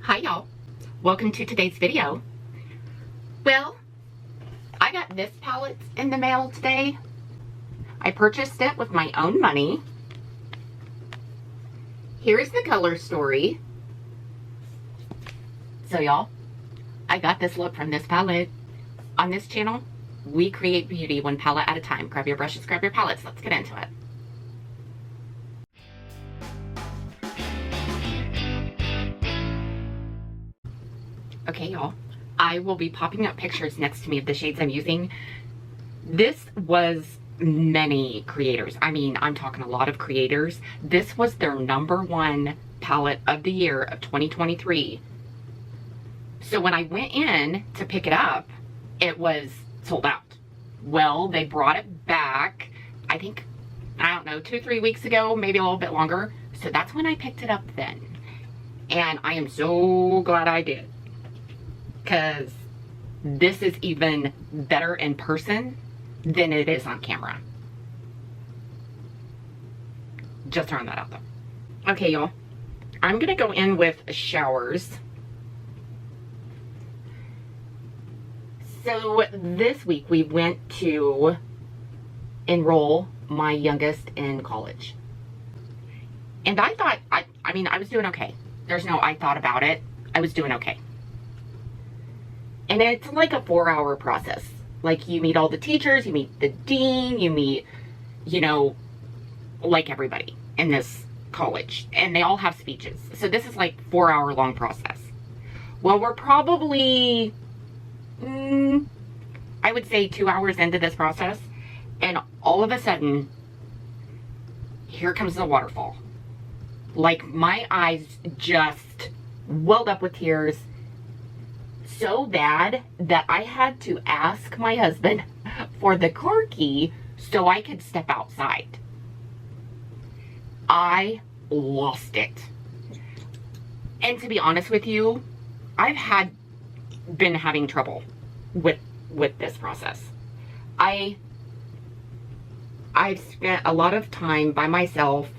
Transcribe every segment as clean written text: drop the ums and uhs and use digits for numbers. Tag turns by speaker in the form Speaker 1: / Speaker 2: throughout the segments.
Speaker 1: Hi y'all, welcome to today's video. Well, I got this palette in the mail today. I purchased it with my own money. Here's the color story. So y'all, I got this look from this palette. On this channel, we create beauty one palette at a time. Grab your brushes, grab your palettes, let's get into it. Okay, y'all, I will be popping up pictures next to me of the shades I'm using. This was many creators. I mean, I'm talking a lot of creators. This was their #1 palette of the year of 2023. So when I went in to pick it up, it was sold out. Well, they brought it back, I think, I don't know, 2-3 weeks ago, maybe a little bit longer. So that's when I picked it up then. And I am so glad I did, because this is even better in person than it is on camera. Just throwing that out there. Okay, y'all, I'm gonna go in with showers. So this week we went to enroll my youngest in college. And I thought, I mean, I was doing okay. There's no I thought about it. I was doing okay. And it's like a 4-hour process. Like, you meet all the teachers, you meet the dean, you meet, you know, like everybody in this college. And they all have speeches. So this is like 4-hour long process. Well, we're probably, I would say 2 hours into this process. And all of a sudden, here comes the waterfall. Like, my eyes just welled up with tears. So bad that I had to ask my husband for the car key so I could step outside. I lost it. And to be honest with you, I've been having trouble with this process. I've spent a lot of time by myself,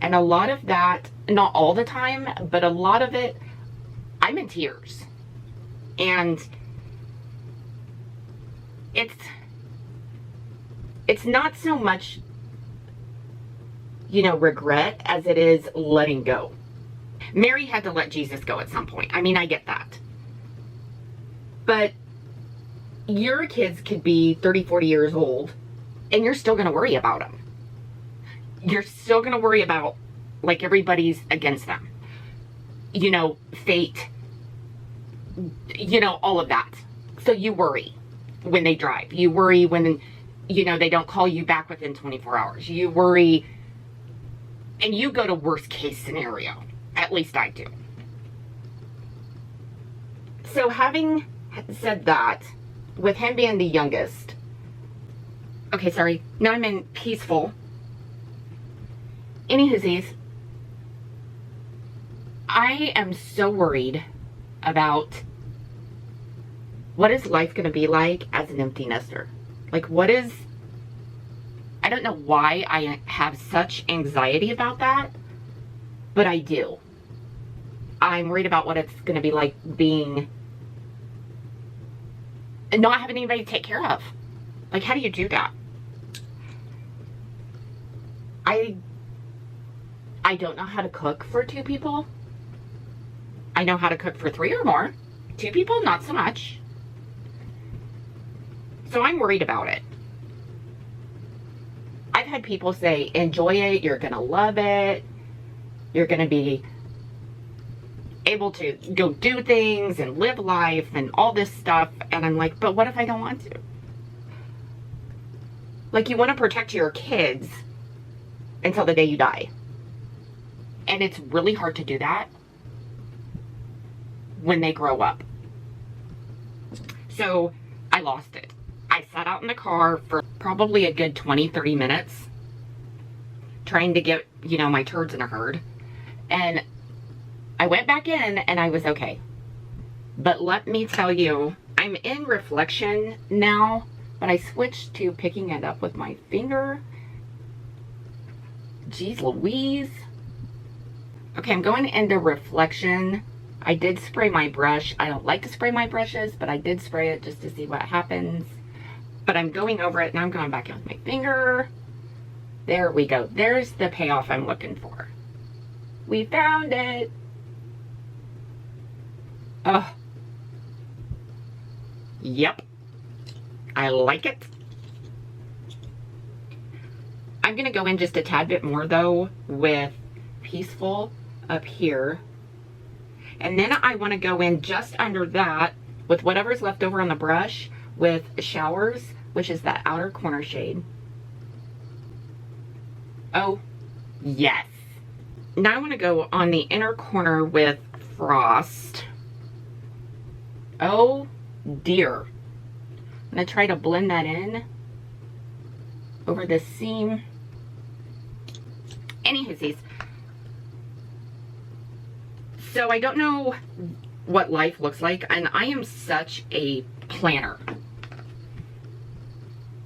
Speaker 1: and a lot of that, not all the time, but a lot of it, I'm in tears. And it's not so much, you know, regret as it is letting go. Mary had to let Jesus go at some point. I mean, I get that. But your kids could be 30, 40 years old, and you're still going to worry about them. You're still going to worry about, like, everybody's against them. You know, fate. You know, all of that. So you worry when they drive. You worry when, you know, they don't call you back within 24 hours. You worry, and you go to worst case scenario. At least I do. So having said that, with him being the youngest, okay, sorry, now I'm in peaceful. Anywhoosies, I am so worried about what is life going to be like as an empty nester. Like, I don't know why I have such anxiety about that, but I do. I'm worried about what it's going to be like being, not having anybody to take care of. Like, how do you do that? I don't know how to cook for 2 people. I know how to cook for 3 or more. 2 people, not so much. So I'm worried about it. I've had people say, enjoy it, you're gonna love it, you're gonna be able to go do things and live life and all this stuff. And I'm like, but what if I don't want to? Like, you want to protect your kids until the day you die. And it's really hard to do that when they grow up. So I lost it. I sat out in the car for probably a good 20-30 minutes trying to get, you know, my turds in a herd. And I went back in and I was okay. But let me tell you, I'm in reflection now, but I switched to picking it up with my finger. Jeez Louise. Okay, I'm going into reflection I did spray my brush. I don't like to spray my brushes, but I did spray it just to see what happens. But I'm going over it, and I'm going back in with my finger. There we go. There's the payoff I'm looking for. We found it. Oh. Yep. I like it. I'm going to go in just a tad bit more, though, with Peaceful up here. And then I want to go in just under that with whatever's left over on the brush with Showers, which is that outer corner shade. Oh, yes. Now I want to go on the inner corner with Frost. Oh, dear. I'm going to try to blend that in over the seam. Anywhoosies. So I don't know what life looks like, and I am such a planner.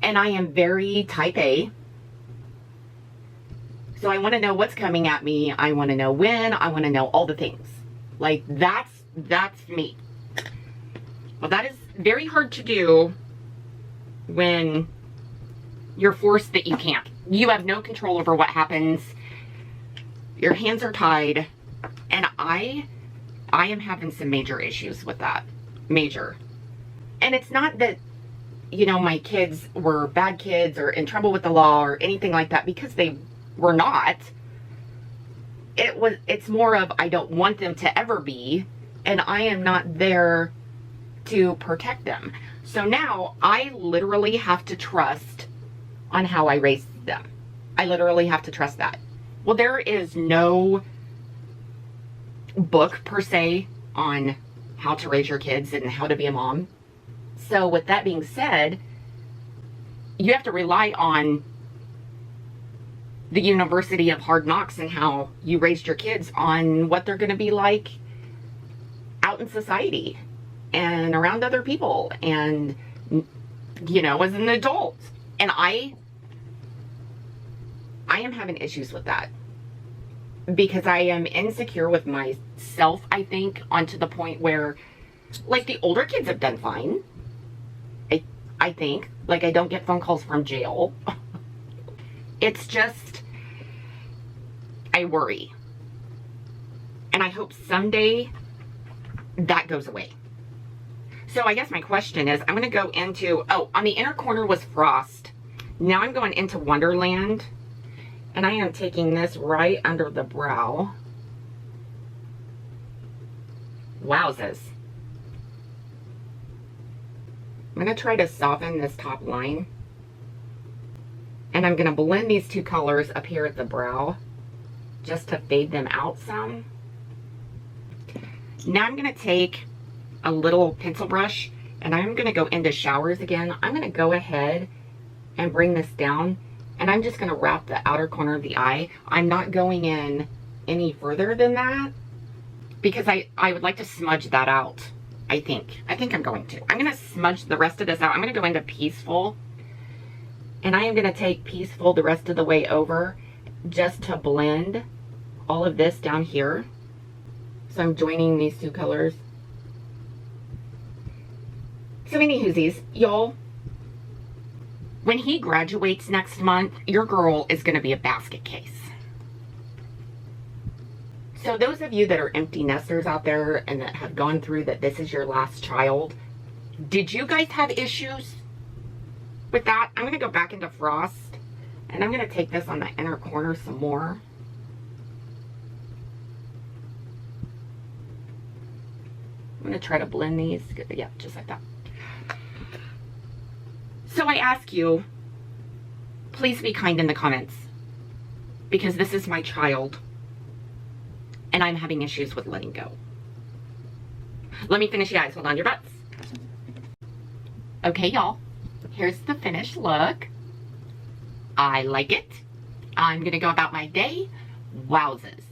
Speaker 1: And I am very type A. So I want to know what's coming at me. I want to know when. I want to know all the things. Like, that's me. Well, that is very hard to do when you're forced that you can't. You have no control over what happens. Your hands are tied. And I am having some major issues with that. Major. And it's not that, you know, my kids were bad kids or in trouble with the law or anything like that, because they were not. It's more of I don't want them to ever be, and I am not there to protect them. So now I literally have to trust on how I raised them. I literally have to trust that. Well, there is no book per se on how to raise your kids and how to be a mom. So with that being said, you have to rely on the University of Hard Knocks and how you raised your kids on what they're going to be like out in society and around other people and, you know, as an adult. And I am having issues with that because I am insecure with myself, I think, onto the point where, like, the older kids have done fine. I think. Like, I don't get phone calls from jail. It's just, I worry. And I hope someday that goes away. So I guess my question is, I'm going to go into, oh, on the inner corner was Frost. Now I'm going into Wonderland. And I am taking this right under the brow. Wowzers. I'm going to try to soften this top line. And I'm going to blend these two colors up here at the brow just to fade them out some. Now I'm going to take a little pencil brush and I'm going to go into Showers again. I'm going to go ahead and bring this down and I'm just going to wrap the outer corner of the eye. I'm not going in any further than that because I would like to smudge that out. I think I'm going to. I'm going to smudge the rest of this out. I'm going to go into Peaceful. And I am going to take Peaceful the rest of the way over just to blend all of this down here. So I'm joining these two colors. So anywhoosies, y'all, when he graduates next month, your girl is going to be a basket case. So those of you that are empty nesters out there and that have gone through that this is your last child, did you guys have issues with that? I'm going to go back into Frost and I'm going to take this on the inner corner some more. I'm going to try to blend these. Yeah, just like that. So I ask you, please be kind in the comments because this is my child and I'm having issues with letting go. Let me finish the eyes. Hold on your butts. Okay, y'all. Here's the finished look. I like it. I'm going to go about my day. Wowzers.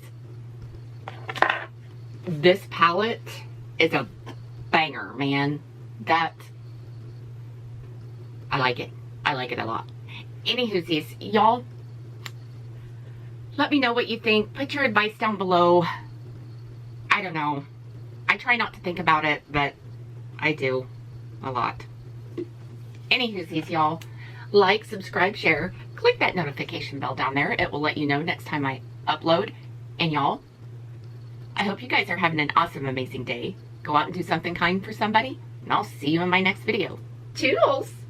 Speaker 1: This palette is a banger, man. I like it. I like it a lot. Anywhoosies, y'all, let me know what you think. Put your advice down below. I don't know. try not to think about it, but I do a lot. Anywho, y'all, like, subscribe, share, click that notification bell down there. It will let you know next time I upload. And y'all, I hope you guys are having an awesome, amazing day. Go out and do something kind for somebody, and I'll see you in my next video. Toodles!